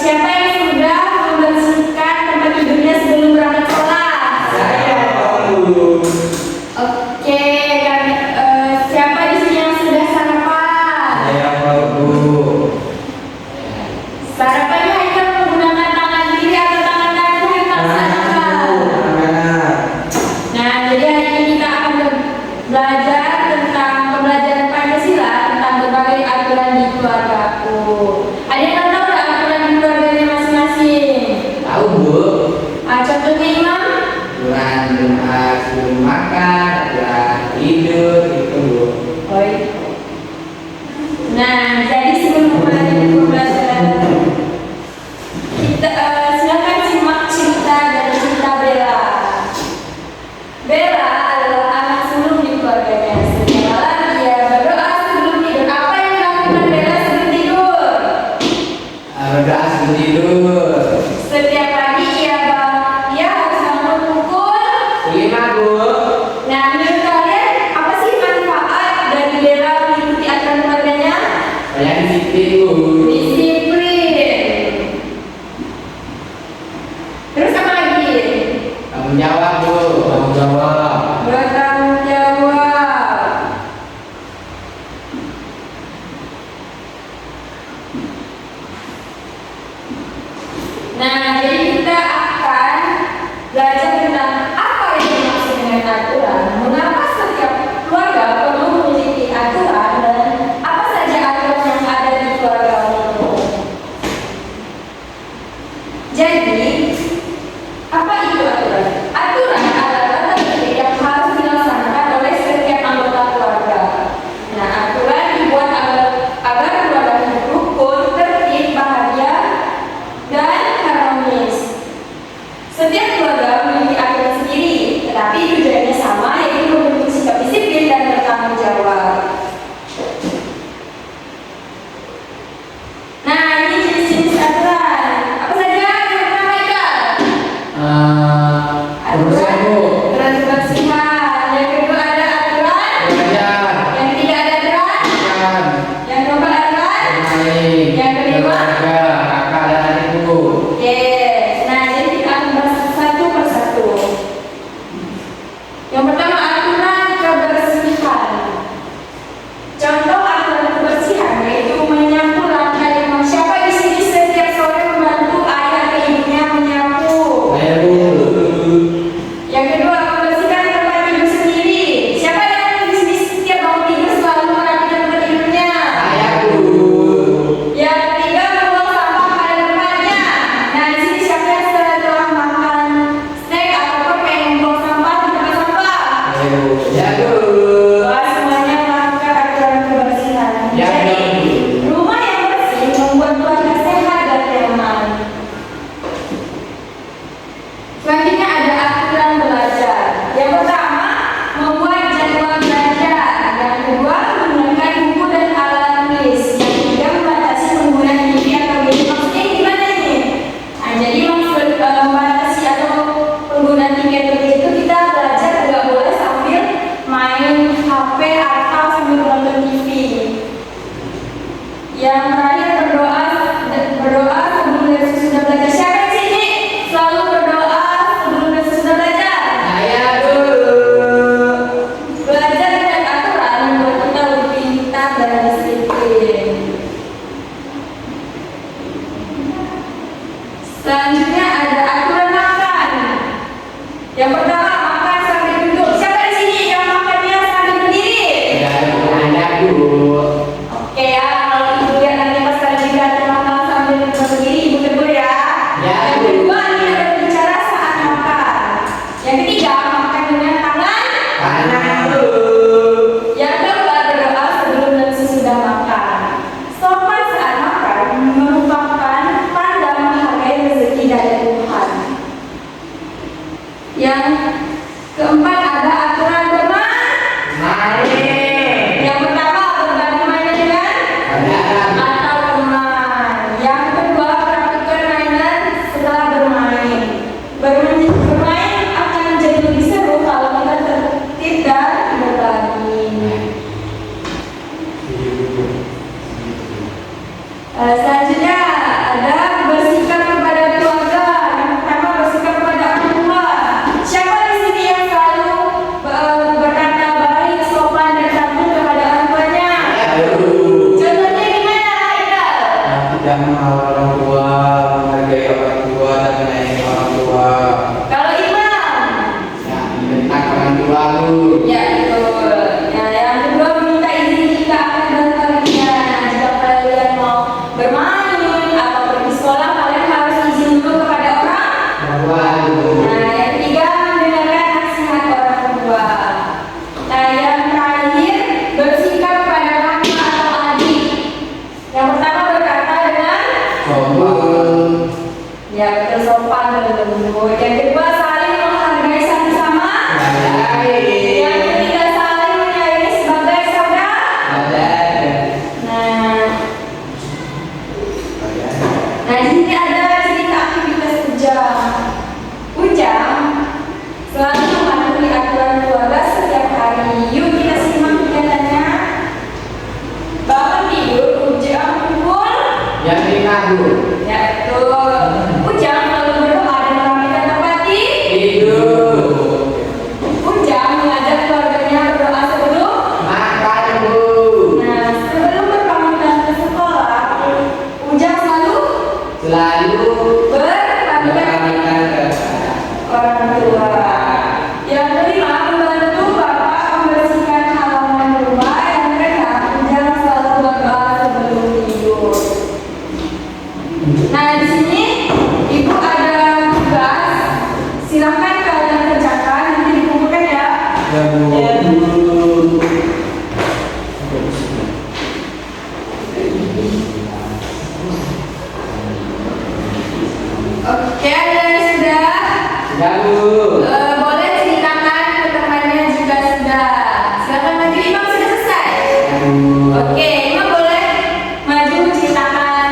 Siapa yang sudah membersihkan tempat tidurnya sebelum berangkat sekolah? Saya dulu. Oke, dan siapa di sini yang sudah sarapan? Saya dulu. Sarapannya Haikal menggunakan tangan kiri atau tangan kanan Haikal sarapan? Nah, jadi hari ini kita akan belajar tentang pembelajaran Pancasila, tentang berbagai aturan di keluargaku. Ada yang tahu nggak aturan di keluarganya masing-masing? Tahu Bu? Contohnya Imam? Aturan Jumat sebelum makan, aturan tidur itu Bu. Oh, nah, jadi sebelum memulai pembelajaran kita silakan simak cerita dari cerita Bella. Bella adalah anak sulung di keluarganya. Setelah dia berdoa sebelum tidur, apa yang dilakukan Bella sebelum tidur? Berdoa sebelum tidur. Setiap pagi ia harus bangun pukul. 5 Bu. Nah, menurut kalian apa sih manfaat dari Bella mengikuti aturan keluarganya? Saya disiplin Bu. Disiplin. Terus apa lagi? Tanggung jawab Bu. Tanggung jawab. Bertanggung jawab. Nah, jadi kita akan belajar tentang apa yang dimaksud dengan aturan, mengapa setiap keluarga perlu memiliki aturan, dan apa saja aturan yang ada di keluarga itu. Jadi, apa itu aturan? Aturan adalah tata tertib yang harus dilaksanakan oleh setiap anggota keluarga. Nah, aturan dibuat agar keluarga hidup rukun, tertib, bahagia, dan harmonis. Setiap keluarga memiliki aturan sendiri, tetapi tujuannya sama, yaitu membentuk sikap disiplin dan bertanggung jawab. Nah, ini jenis-jenis aturan. Apa saja? Yang pertama, Haikal. Kebersihan Bu. Aturan kebersihan. Yang kedua ada aturan. Belajar. Yang ketiga ada aturan. Makan. Yang keempat aturan. Bermain. Yang kelima. Keluarga, kakak dan adikku. Oke. Nah, jadi kita akan bahas satu persatu. Yang pertama aturan kebersihan. Contoh aturan kebersihan yaitu menyapu lantai rumah. Siapa di sini setiap sore membantu ayah atau ibunya menyapu? Saya Bu. Yang kedua, membersihkan tempat tidur sendiri. Siapa yang di sini setiap bangun tidur selalu merapikan tempat tidurnya? Saya Bu. Yang ketiga, membuang sampah pada tempatnya. Nah, di sini siapa yang setelah makan snack ataupun pengen membuang sampah di tempat sampah? Saya Bu. Ya Bu. Wah, semuanya melakukan aturan kebersihan. Ya, Jadi, rumah yang bersih membuat keluarga sehat dan nyaman. Selanjutnya ada aturan belajar. Yang pertama, membuat jadwal belajar. Yang kedua, menggunakan buku dan alat tulis. Yang ketiga, membatasi penggunaan TV atau gadget. Maksudnya gimana ini? Nah, jadi maksud membatasi atau penggunaan TV atau gadget itu kita belajar nggak boleh sambil main HP atau sambil nonton TV. Yang terakhir, berdoa sebelum dan sesudah belajar. Siapa di sini selalu berdoa sebelum dan sesudah belajar? Saya dulu. Belajar dengan aturan membuat kita lebih pintar dan disiplin. Selanjutnya ada aturan makan. Yang pertama, makan sambil duduk. Siapa di sini yang makannya sambil berdiri? Ada Bu. Oke ya, kalau ibu lihat nanti pas lagi kita makan sambil berdiri, ibu tegur ya. Ya, Yang Bu. kedua, tidak berbicara saat makan. Yang ketiga, makan dengan tangan. Kanan Bu. Yang keempat, berdoa sebelum dan sesudah makan. Sopan saat makan merupakan tanda menghargai rezeki dari orang tua, menghargai orang tua dan menyayangi orang tua. Kalau imam, Ya, membentak orang tua Bu. ya betul. Ya, yang kedua meminta izin jika akan berpergian. Jika kalian mau bermain atau pergi sekolah, kalian harus izin dulu kepada orang. Tua Bu. Nah, yang ketiga mendengarkan nasihat orang tua. Nah, yang terakhir bersikap kepada kakak atau adik. Yang pertama berkata dengan Sombong. ya betul sopan dan lembut. Yang kedua saling menghargai satu sama lain. Yang ketiga saling menyayangi sebagai saudara. Ada. Nah, nah di sini ada cerita aktivitas Ujang. Ujang selalu mematuhi aturan keluarga setiap hari. Yuk kita simak kegiatannya. Bangun tidur, Ujang pukul. Yang 5 Bu. Ya betul. Ujang selalu berdoa dan merapikan tempat Tidur. Ujang mengajak keluarganya berdoa sebelum. Makan Bu. Nah, sebelum berpamitan ke sekolah, Ujang selalu Selalu berpamitan berpamitan kepada orang tua. Yang kelima, membantu bapak membersihkan halaman rumah. Yang keenam, Ujang selalu berdoa sebelum tidur. Nah, di sini ibu ada tugas. Silakan kalian kerjakan, nanti dikumpulkan ya. Ya Bu. Ya. Oke, ada yang sudah. Sudah Bu. Boleh ceritakan ke temannya jika sudah. Silakan maju, Imam sudah selesai. Ya, Bu. Oke, Imam boleh maju ceritakan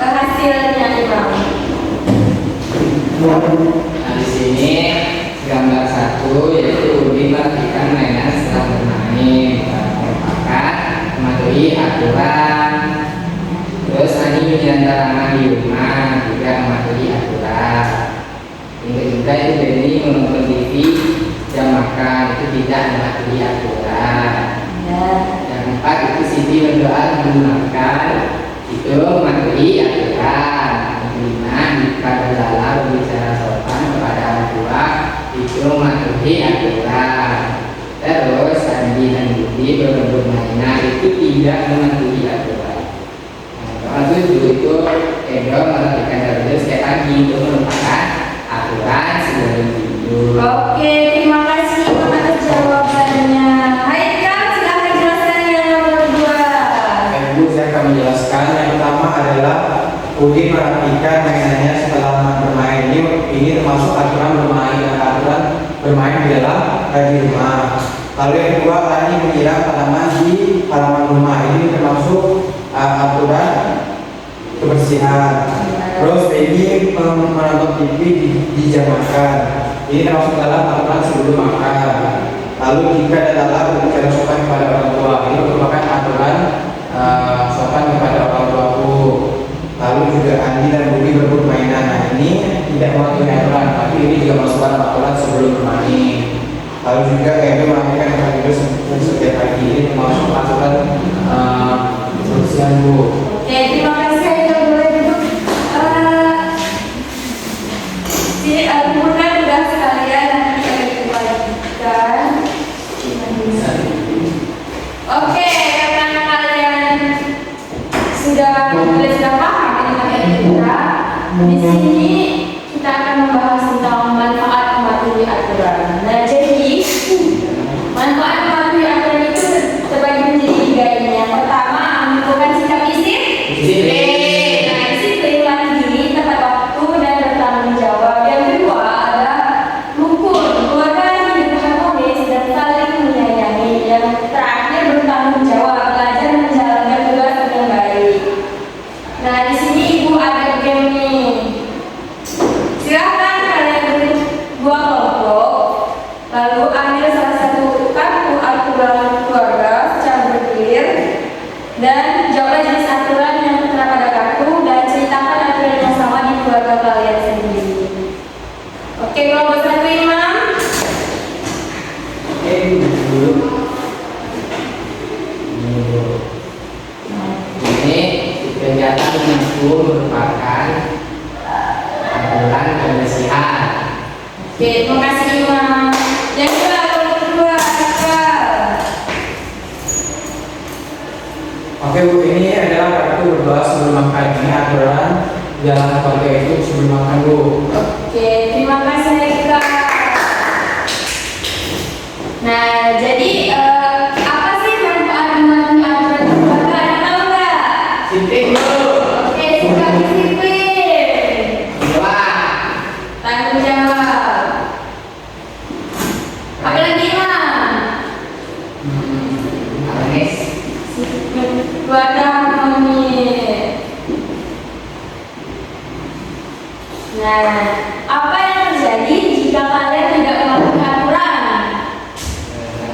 hasilnya Imam. Nah, di sini gambar 1 yaitu Udin merapikan mainan setelah bermain, merupakan mematuhi aturan. Terus Ani menjalankan larangan di rumah, juga mematuhi aturan. Yang ketiga itu Denny menonton TV jam makan, itu tidak mematuhi aturan. Ya. Yang keempat itu Siti berdoa menggunakan, itu mematuhi aturan. Yang kelima jika berlala berbicara sopan kepada orang tua, itu mematuhi aturan. Terus Andi dan Budi berebut mainan, itu tidak mematuhi aturan. Yang ketujuh itu Edo merapikan dapur setiap pagi, itu merupakan aturan sebelum tidur. Oke, terima kasih Imam atas jawabannya. Haikal, silakan jelaskan yang nomor 2. Ibu, saya akan menjelaskan. Yang pertama adalah Udin merapikan mainannya setelah bermain. Ini termasuk aturan bermain di dalam di rumah. Lalu yang kedua, Ani menyiram tanaman di halaman rumah. Ini termasuk aturan kebersihan. Terus Baby menonton TV di jam makan. Ini termasuk dalam aturan sebelum makan. Lalu jika ada lala berbicara sopan kepada orang tua, ini merupakan aturan sopan kepada orang tuaku. Lalu juga Andi dan Budi berebut mainan. Nah, ini tidak mematuhi aturan, tapi ini juga masuk dalam aturan sebelum bermain. Lalu juga Edo merapikan tempat tidur setiap pagi. Ini termasuk aturan kebersihan Bu. Oke, terima kasih Haikal, boleh duduk. Sini kumpulkan tugas sekalian, nanti akan dibagikan. Oke, karena kalian sudah paham dengan kita, di sini kita akan membahas tentang manfaat mematuhi aturan. Nah, jadi manfaat mematuhi aturan itu terbagi menjadi 3 ini. Yang pertama, menentukan sikap disiplin. Nah, disiplin melatih diri, tepat waktu dan bertanggung jawab. Yang kedua adalah rukun, keluarga hidup harmonis dan saling menyayangi. Yang terakhir bertanggung jawab, belajar menjalankan tugas dengan baik. Nah, di sini ibu ada game nih. Silahkan kalian beri 2 kelompok, lalu ambil salah satu kartu aturan keluarga secara bergilir dan jawablah jenis aturan yang tertera pada kartu dan ceritakan aturan yang sama di keluarga kalian sendiri. Oke, kelompok 1 Imam. Oke, dulu. Ini kegiatan itu merupakan aturan kebersihan. Oke, terima kasih Imam. Yang kedua, Haikal. Oke Bu, ini adalah kartu berdoa sebelum makan. Ini aturan dalam keluarga itu sebelum makan Bu. Oke, terima kasih Haikal. Nah, jadi apa sih manfaat memahami aturan keluarga? Ada tahu nggak? Sipik dulu. Oke, sikap disiplin, Dua. tanggung jawab. Apalagi Imam? Awareness. Keluarga harmoni. Nah, apa yang terjadi jika kalian tidak mematuhi aturan?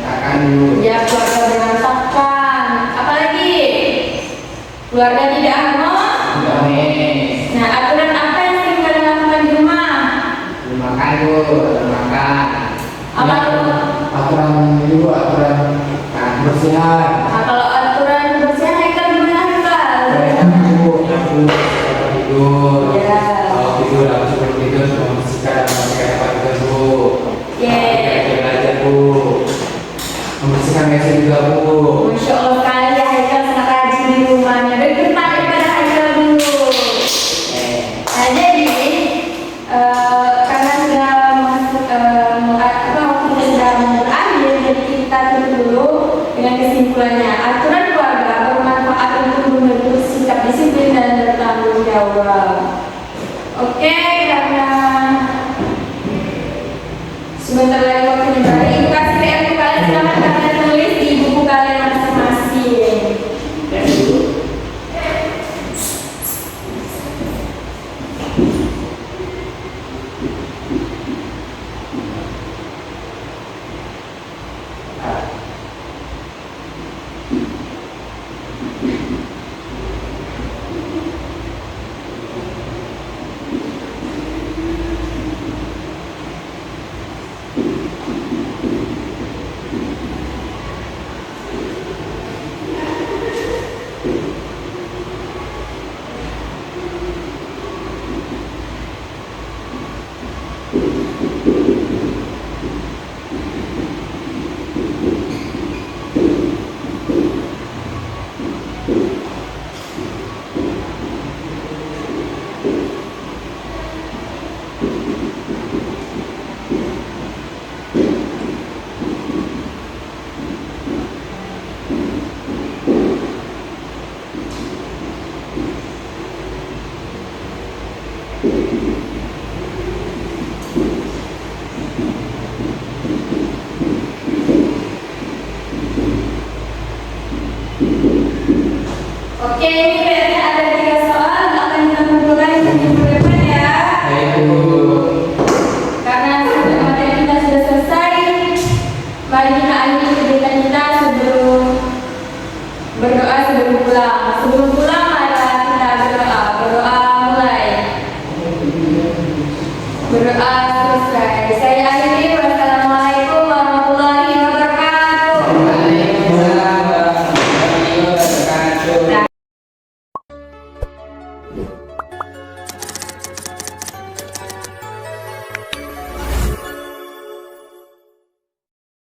Katakan dulu. Ya, keluarga berantakan. Apalagi keluarga tidak harmonis. Awareness. Nah, aturan apa yang sering kalian lakukan di rumah? Belum makan Bu, belum makan. Apa? Aturan ini Bu, aturan kebersihan. Nah, kalau aturan kebersihan Haikal gimana Haikal? Bu, nyapu, tempat tidur. Ya. Kalau tidur, harus sebelum tidur membersihkan tempat tidur Bu. Oke. Pakai belajar Bu. Membersihkan meja juga Bu. Masya Allah sekali ya Haikal sangat rajin di rumahnya. Beri tepuk kepada Haikal dulu. Nah, jadi karena sudah masuk waktunya sudah berakhir, jadi kita tutup dulu dengan kesimpulannya. Aturan keluarga bermanfaat untuk membentuk sikap disiplin dan bertanggung jawab. Oke, karena sebentar lagi waktunya berakhir, ibu kasih PR untuk kalian, silahkan kalian tulis di buku kalian masing-masing. Oke, ini kayaknya ada 3 soal akan kita kumpulkan di minggu depan ya. Baik Bu. Karena materi kita sudah selesai, mari kita akhiri kegiatan kita sebelum berdoa sebelum pulang. Sebelum pulang marilah kita berdoa. Berdoa mulai. Berdoa selesai. Saya akhiri. Wassalamualaikum warahmatullahi wabarakatuh. Waalaikumsalam warahmatullahi wabarakatuh.